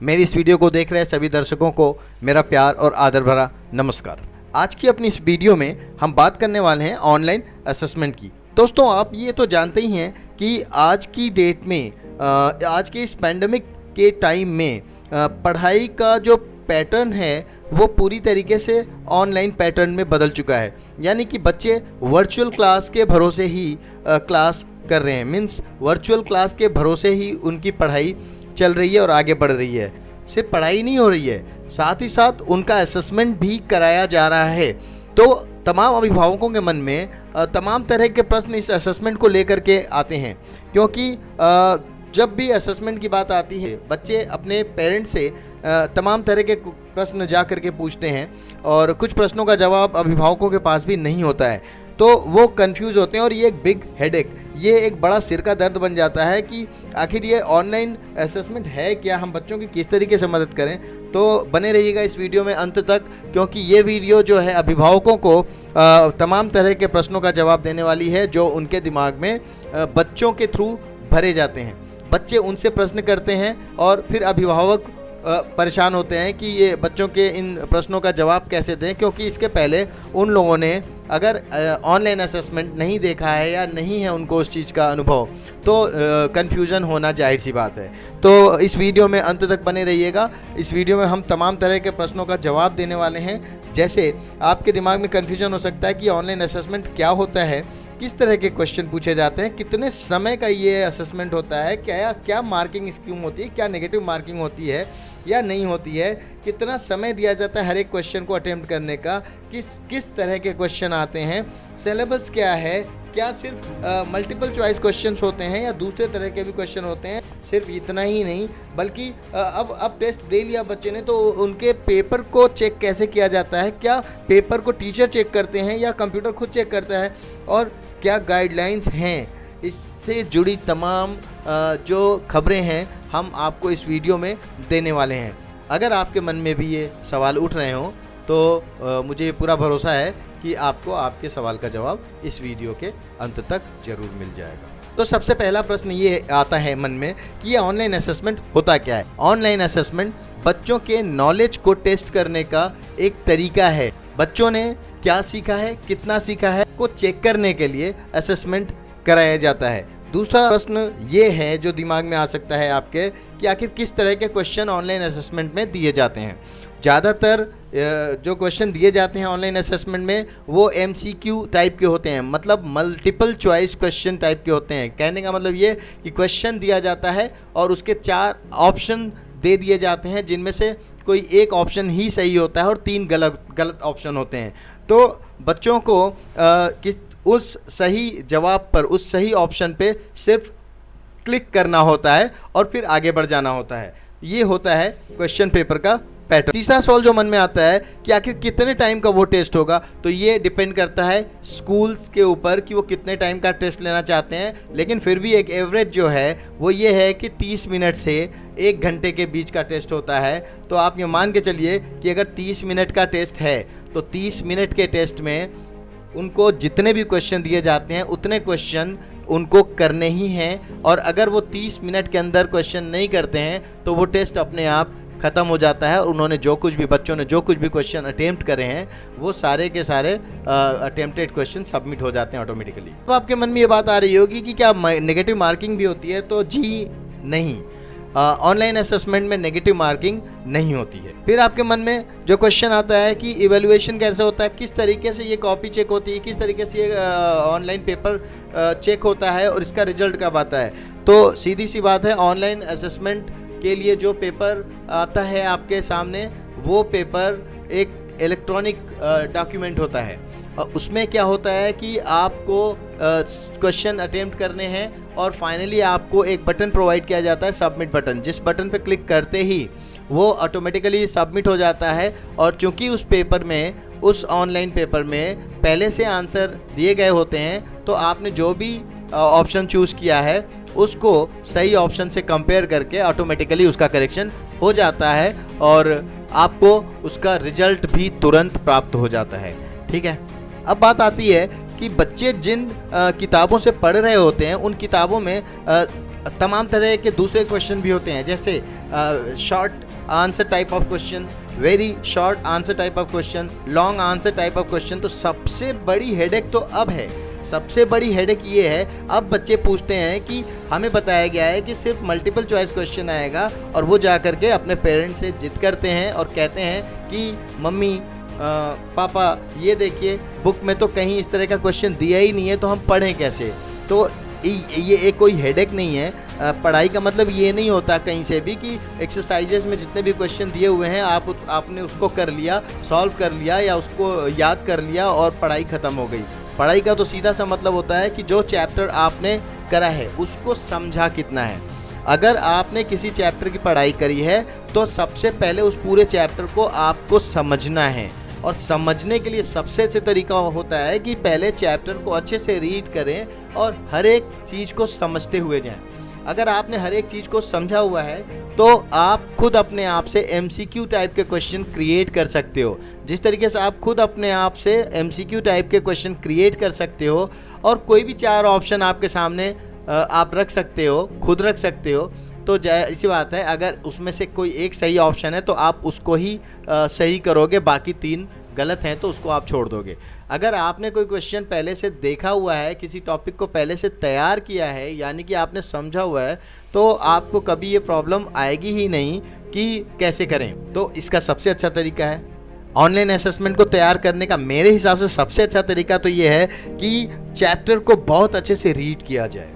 मेरी इस वीडियो को देख रहे सभी दर्शकों को मेरा प्यार और आदर भरा नमस्कार। आज की अपनी इस वीडियो में हम बात करने वाले हैं ऑनलाइन असेसमेंट की। दोस्तों, आप ये तो जानते ही हैं कि आज की डेट में आज के इस पैंडेमिक के टाइम में पढ़ाई का जो पैटर्न है वो पूरी तरीके से ऑनलाइन पैटर्न में बदल चुका है। यानी कि बच्चे वर्चुअल क्लास के भरोसे ही क्लास कर रहे हैं। मीन्स वर्चुअल क्लास के भरोसे ही उनकी पढ़ाई चल रही है और आगे बढ़ रही है। सिर्फ पढ़ाई नहीं हो रही है, साथ ही साथ उनका असेसमेंट भी कराया जा रहा है। तो तमाम अभिभावकों के मन में तमाम तरह के प्रश्न इस असेसमेंट को लेकर के आते हैं, क्योंकि जब भी असेसमेंट की बात आती है बच्चे अपने पेरेंट्स से तमाम तरह के प्रश्न जा कर के पूछते हैं और कुछ प्रश्नों का जवाब अभिभावकों के पास भी नहीं होता है, तो वो कंफ्यूज होते हैं और ये एक बिग हेडेक, ये एक बड़ा सिर का दर्द बन जाता है कि आखिर ये ऑनलाइन असेसमेंट है क्या, हम बच्चों की किस तरीके से मदद करें। तो बने रहिएगा इस वीडियो में अंत तक, क्योंकि ये वीडियो जो है अभिभावकों को तमाम तरह के प्रश्नों का जवाब देने वाली है जो उनके दिमाग में बच्चों के थ्रू भरे जाते हैं। बच्चे उनसे प्रश्न करते हैं और फिर अभिभावक परेशान होते हैं कि ये बच्चों के इन प्रश्नों का जवाब कैसे दें, क्योंकि इसके पहले उन लोगों ने अगर ऑनलाइन असेसमेंट नहीं देखा है या नहीं है उनको उस चीज़ का अनुभव, तो कन्फ्यूज़न होना जाहिर सी बात है। तो इस वीडियो में अंत तक बने रहिएगा। इस वीडियो में हम तमाम तरह के प्रश्नों का जवाब देने वाले हैं। जैसे आपके दिमाग में कन्फ्यूजन हो सकता है कि ऑनलाइन असेसमेंट क्या होता है, किस तरह के क्वेश्चन पूछे जाते हैं, कितने समय का ये असेसमेंट होता है, क्या मार्किंग स्कीम होती है, क्या नेगेटिव मार्किंग होती है या नहीं होती है, कितना समय दिया जाता है हर एक क्वेश्चन को अटेम्प्ट करने का, किस तरह के क्वेश्चन आते हैं, सिलेबस क्या है, क्या सिर्फ मल्टीपल चॉइस क्वेश्चंस होते हैं या दूसरे तरह के भी क्वेश्चन होते हैं। सिर्फ इतना ही नहीं बल्कि अब टेस्ट दे लिया बच्चे ने तो उनके पेपर को चेक कैसे किया जाता है, क्या पेपर को टीचर चेक करते हैं या कंप्यूटर खुद चेक करता है, और क्या गाइडलाइंस हैं, इससे जुड़ी तमाम जो खबरें हैं हम आपको इस वीडियो में देने वाले हैं। अगर आपके मन में भी ये सवाल उठ रहे हों तो मुझे पूरा भरोसा है कि आपको आपके सवाल का जवाब इस वीडियो के अंत तक ज़रूर मिल जाएगा। तो सबसे पहला प्रश्न ये आता है मन में कि ये ऑनलाइन असेसमेंट होता क्या है। ऑनलाइन असेसमेंट बच्चों के नॉलेज को टेस्ट करने का एक तरीका है। बच्चों ने क्या सीखा है, कितना सीखा है को चेक करने के लिए असेसमेंट कराया जाता है। दूसरा प्रश्न ये है जो दिमाग में आ सकता है आपके कि आखिर किस तरह के क्वेश्चन ऑनलाइन असेसमेंट में दिए जाते हैं। ज़्यादातर जो क्वेश्चन दिए जाते हैं ऑनलाइन असेसमेंट में वो MCQ टाइप के होते हैं, मतलब मल्टीपल चॉइस क्वेश्चन टाइप के होते हैं। कहने का मतलब ये कि क्वेश्चन दिया जाता है और उसके 4 ऑप्शन दे दिए जाते हैं, जिनमें से कोई एक ऑप्शन ही सही होता है और 3 गलत ऑप्शन होते हैं। तो बच्चों को उस सही जवाब पर, उस सही ऑप्शन पे सिर्फ क्लिक करना होता है और फिर आगे बढ़ जाना होता है। ये होता है क्वेश्चन पेपर का पैटर्न। तीसरा सवाल जो मन में आता है कि आखिर कितने टाइम का वो टेस्ट होगा, तो ये डिपेंड करता है स्कूल्स के ऊपर कि वो कितने टाइम का टेस्ट लेना चाहते हैं, लेकिन फिर भी एक एवरेज जो है वो ये है कि 30 मिनट से 1 घंटे के बीच का टेस्ट होता है। तो आप ये मान के चलिए कि अगर 30 मिनट का टेस्ट है तो 30 मिनट के टेस्ट में उनको जितने भी क्वेश्चन दिए जाते हैं उतने क्वेश्चन उनको करने ही हैं, और अगर वो 30 मिनट के अंदर क्वेश्चन नहीं करते हैं तो वो टेस्ट अपने आप ख़त्म हो जाता है और उन्होंने बच्चों ने जो कुछ भी क्वेश्चन अटेम्प्ट करे हैं वो सारे के सारे अटेम्प्टेड क्वेश्चन सबमिट हो जाते हैं ऑटोमेटिकली। तो आपके मन में ये बात आ रही होगी कि क्या नेगेटिव मार्किंग भी होती है, तो जी नहीं, ऑनलाइन असेसमेंट में नेगेटिव मार्किंग नहीं होती है। फिर आपके मन में जो क्वेश्चन आता है कि इवैल्यूएशन कैसे होता है, किस तरीके से ये कॉपी चेक होती है, किस तरीके से ये ऑनलाइन पेपर चेक होता है और इसका रिजल्ट कब आता है। तो सीधी सी बात है, ऑनलाइन असेसमेंट के लिए जो पेपर आता है आपके सामने वो पेपर एक इलेक्ट्रॉनिक डॉक्यूमेंट होता है। उसमें क्या होता है कि आपको क्वेश्चन अटेम्प्ट करने हैं और फाइनली आपको एक बटन प्रोवाइड किया जाता है, सबमिट बटन। जिस बटन पे क्लिक करते ही वो ऑटोमेटिकली सबमिट हो जाता है, और चूंकि उस पेपर में, उस ऑनलाइन पेपर में पहले से आंसर दिए गए होते हैं, तो आपने जो भी ऑप्शन चूज़ किया है उसको सही ऑप्शन से कंपेयर करके ऑटोमेटिकली उसका करेक्शन हो जाता है और आपको उसका रिजल्ट भी तुरंत प्राप्त हो जाता है। ठीक है, अब बात आती है कि बच्चे जिन किताबों से पढ़ रहे होते हैं उन किताबों में तमाम तरह के दूसरे क्वेश्चन भी होते हैं, जैसे short answer type of question, very short answer type of question, long answer type of question. तो सबसे बड़ी हेडेक तो अब है, सबसे बड़ी हेडेक ये है, अब बच्चे पूछते हैं कि हमें बताया गया है कि सिर्फ मल्टीपल चॉइस क्वेश्चन आएगा, और वो जा कर के अपने पेरेंट्स से जिद करते हैं और कहते हैं कि मम्मी पापा ये देखिए बुक में तो कहीं इस तरह का क्वेश्चन दिया ही नहीं है, तो हम पढ़ें कैसे। तो ये एक कोई हेडेक नहीं है। पढ़ाई का मतलब ये नहीं होता कहीं से भी कि एक्सरसाइजेस में जितने भी क्वेश्चन दिए हुए हैं आपने उसको कर लिया, सॉल्व कर लिया या उसको याद कर लिया और पढ़ाई ख़त्म हो गई। पढ़ाई का तो सीधा सा मतलब होता है कि जो चैप्टर आपने करा है उसको समझा कितना है। अगर आपने किसी चैप्टर की पढ़ाई करी है तो सबसे पहले उस पूरे चैप्टर को आपको समझना है, और समझने के लिए सबसे अच्छा तरीका होता है कि पहले चैप्टर को अच्छे से रीड करें और हर एक चीज़ को समझते हुए जाएं। अगर आपने हर एक चीज़ को समझा हुआ है तो आप खुद अपने आप से MCQ टाइप के क्वेश्चन क्रिएट कर सकते हो। जिस तरीके से आप खुद अपने आप से MCQ टाइप के क्वेश्चन क्रिएट कर सकते हो, और कोई भी 4 ऑप्शन आपके सामने आप रख सकते हो, खुद रख सकते हो, तो ऐसी बात है अगर उसमें से कोई एक सही ऑप्शन है तो आप उसको ही सही करोगे, बाकी 3 गलत हैं तो उसको आप छोड़ दोगे। अगर आपने कोई क्वेश्चन पहले से देखा हुआ है, किसी टॉपिक को पहले से तैयार किया है, यानी कि आपने समझा हुआ है, तो आपको कभी ये प्रॉब्लम आएगी ही नहीं कि कैसे करें। तो इसका सबसे अच्छा तरीका है ऑनलाइन असेसमेंट को तैयार करने का, मेरे हिसाब से सबसे अच्छा तरीका तो ये है कि चैप्टर को बहुत अच्छे से रीड किया जाए।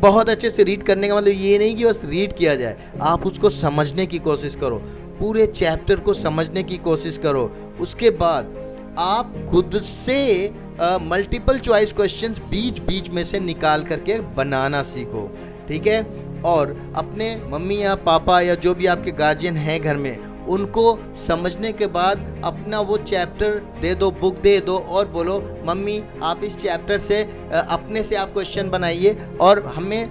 बहुत अच्छे से रीड करने का मतलब ये नहीं कि बस रीड किया जाए, आप उसको समझने की कोशिश करो, पूरे चैप्टर को समझने की कोशिश करो। उसके बाद आप खुद से मल्टीपल चॉइस क्वेश्चंस बीच बीच में से निकाल करके बनाना सीखो, ठीक है। और अपने मम्मी या पापा या जो भी आपके गार्जियन हैं घर में, उनको समझने के बाद अपना वो चैप्टर दे दो, बुक दे दो और बोलो मम्मी आप इस चैप्टर से अपने से आप क्वेश्चन बनाइए और हमें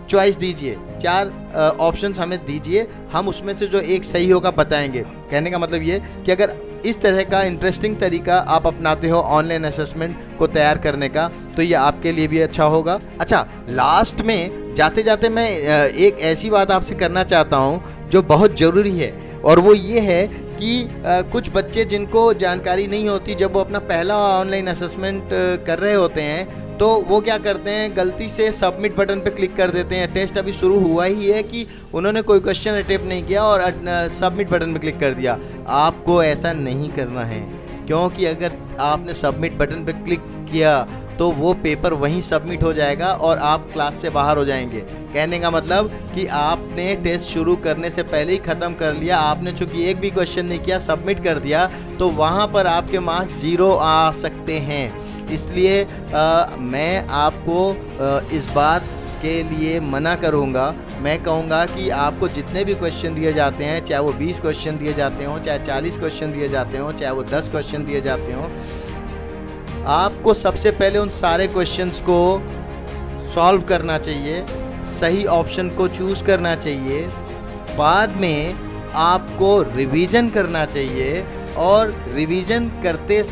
चॉइस दीजिए, 4 ऑप्शंस हमें दीजिए, हम उसमें से जो एक सही होगा बताएंगे। कहने का मतलब ये कि अगर इस तरह का इंटरेस्टिंग तरीका आप अपनाते हो ऑनलाइन असेसमेंट को तैयार करने का, तो ये आपके लिए भी अच्छा होगा। अच्छा, लास्ट में जाते जाते मैं एक ऐसी बात आपसे करना चाहता हूँ जो बहुत ज़रूरी है, और वो ये है कि कुछ बच्चे जिनको जानकारी नहीं होती, जब वो अपना पहला ऑनलाइन असेसमेंट कर रहे होते हैं तो वो क्या करते हैं, गलती से सबमिट बटन पे क्लिक कर देते हैं। टेस्ट अभी शुरू हुआ ही है कि उन्होंने कोई क्वेश्चन अटेम्प्ट नहीं किया और सबमिट बटन पे क्लिक कर दिया। आपको ऐसा नहीं करना है, क्योंकि अगर आपने सबमिट बटन पे क्लिक किया तो वो पेपर वहीं सबमिट हो जाएगा और आप क्लास से बाहर हो जाएंगे। कहने का मतलब कि आपने टेस्ट शुरू करने से पहले ही ख़त्म कर लिया, आपने चूँकि एक भी क्वेश्चन नहीं किया, सबमिट कर दिया, तो वहाँ पर आपके मार्क्स 0 आ सकते हैं। इसलिए मैं आपको इस बात के लिए मना करूँगा। मैं कहूँगा कि आपको जितने भी क्वेश्चन दिए जाते हैं, चाहे वो 20 क्वेश्चन दिए जाते हों, चाहे 40 क्वेश्चन दिए जाते हों, चाहे वो 10 क्वेश्चन दिए जाते हों, आपको सबसे पहले उन सारे क्वेश्चंस को सॉल्व करना चाहिए, सही ऑप्शन को चूज़ करना चाहिए। बाद में आपको रिवीजन करना चाहिए, और रिवीजन करते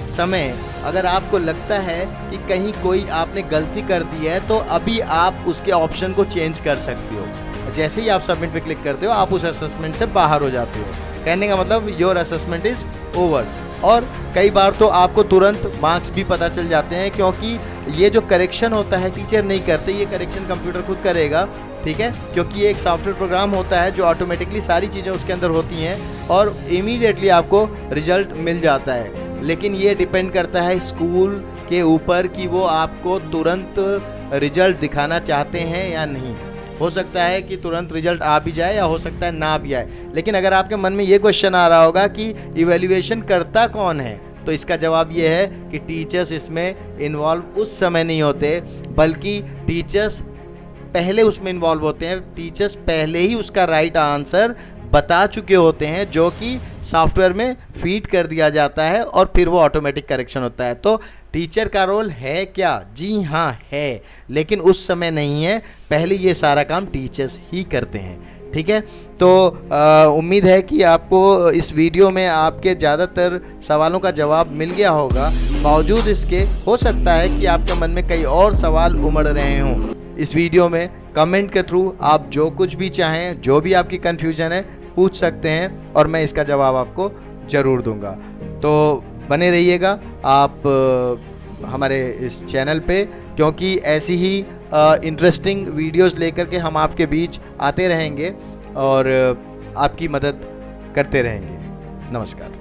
समय अगर आपको लगता है कि कहीं कोई आपने गलती कर दी है तो अभी आप उसके ऑप्शन को चेंज कर सकते हो। जैसे ही आप सबमिट पे क्लिक करते हो आप उस असेसमेंट से बाहर हो जाते हो। कहने का मतलब योर असेसमेंट इज़ ओवर। और कई बार तो आपको तुरंत मार्क्स भी पता चल जाते हैं, क्योंकि ये जो करेक्शन होता है टीचर नहीं करते, ये करेक्शन कंप्यूटर खुद करेगा, ठीक है। क्योंकि ये एक सॉफ्टवेयर प्रोग्राम होता है जो ऑटोमेटिकली सारी चीज़ें उसके अंदर होती हैं और इमीडिएटली आपको रिजल्ट मिल जाता है। लेकिन ये डिपेंड करता है स्कूल के ऊपर कि वो आपको तुरंत रिजल्ट दिखाना चाहते हैं या नहीं। हो सकता है कि तुरंत रिजल्ट आ भी जाए या हो सकता है ना भी आए। लेकिन अगर आपके मन में ये क्वेश्चन आ रहा होगा कि इवैल्यूएशन करता कौन है, तो इसका जवाब ये है कि टीचर्स इसमें इन्वॉल्व उस समय नहीं होते, बल्कि टीचर्स पहले उसमें इन्वॉल्व होते हैं। टीचर्स पहले ही उसका राइट आंसर बता चुके होते हैं, जो कि सॉफ्टवेयर में फीड कर दिया जाता है और फिर वो ऑटोमेटिक करेक्शन होता है। तो टीचर का रोल है क्या? जी हाँ है, लेकिन उस समय नहीं है, पहले ये सारा काम टीचर्स ही करते हैं, ठीक है। तो उम्मीद है कि आपको इस वीडियो में आपके ज़्यादातर सवालों का जवाब मिल गया होगा। बावजूद इसके हो सकता है कि आपके मन में कई और सवाल उमड़ रहे हों। इस वीडियो में कमेंट के थ्रू आप जो कुछ भी चाहें, जो भी आपकी कन्फ्यूजन है पूछ सकते हैं और मैं इसका जवाब आपको ज़रूर दूंगा। तो बने रहिएगा आप हमारे इस चैनल पे, क्योंकि ऐसी ही इंटरेस्टिंग वीडियोस लेकर के हम आपके बीच आते रहेंगे और आपकी मदद करते रहेंगे। नमस्कार।